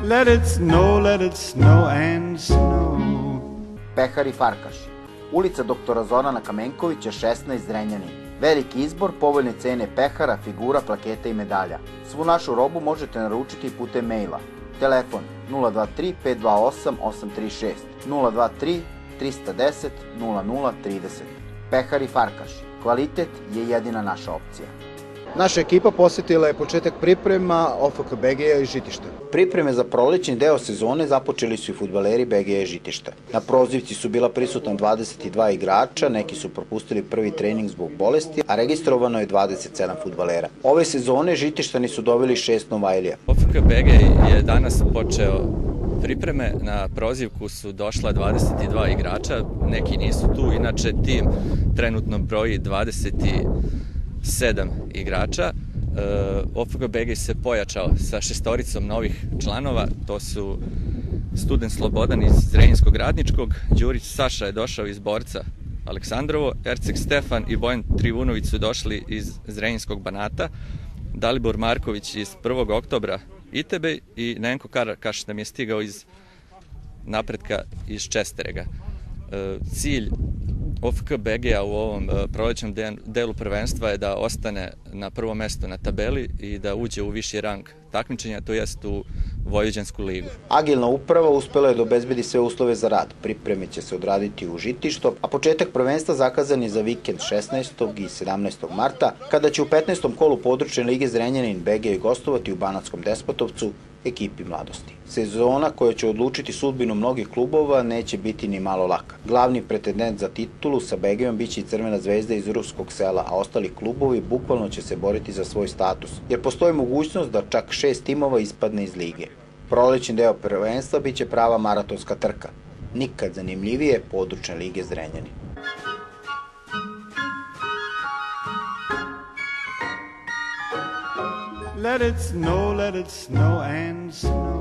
let it snow and snow. Pehar i Farkaš. Ulica doktora Zorana Kamenkovića, 16, Zrenjanin. Veliki izbor, povoljne cene pehara, figura, plaketa i medalja. Svu našu robu možete naručiti putem maila. Telefon 023 528 836 023 310 0030. Pehar i Farkaš. Kvalitet je jedina naša opcija. Naša ekipa posetila je početak priprema OFK BG-a i Žitišta. Pripreme za prolećni deo sezone započeli su i fudbaleri BG-a i Žitišta. Na prozivci su bila prisutna 22 igrača, neki su propustili prvi trening zbog bolesti, a registrovano je 27 fudbalera. Ove sezone Žitištani su doveli 6 Novajlija. OFK BG je danas počeo pripreme. Na prozivku su došla 22 igrača, neki nisu tu, inače tim trenutno broji 27 igrača. OFK BG se pojačao sa 6 novih članova, to su Student Slobodan iz Zrenjinskog Radničkog, Đurić Saša je došao iz Borca Aleksandrovo, Erceg Stefan i Bojan Trivunović su došli iz Zrenjinskog Banata, Dalibor Marković iz 1. oktobra Itebe i Nenko Karakaš nam je stigao iz Napretka iz Česterega. Cilj OFK BG-a u ovom prolećnom delu prvenstva je da ostane na prvo mesto na tabeli i da uđe u viši rang takmičenja, to jest u Vojvođansku ligu. Agilna uprava uspela je da obezbedi sve uslove za rad. Pripreme će se odraditi u Žitištu, a početak prvenstva zakazan je za vikend 16. i 17. marta, kada će u 15. kolu područne lige Zrenjanin BG gostovati u Banatskom Despotovcu ekipi mladosti. Sezona koja će odlučiti sudbinu mnogih klubova neće biti ni malo laka. Glavni pretendent za titulu sa BG-om biće i Crvena zvezda iz Ruskog Sela, a ostali klubovi bukvalno će se boriti za svoj status, jer postoji mogućnost da čak 6 timova ispadne iz lige. Prolećni deo prvenstva biće prava maratonska trka. Nikad zanimljivije područne lige Zrenjanin. Let it snow and snow.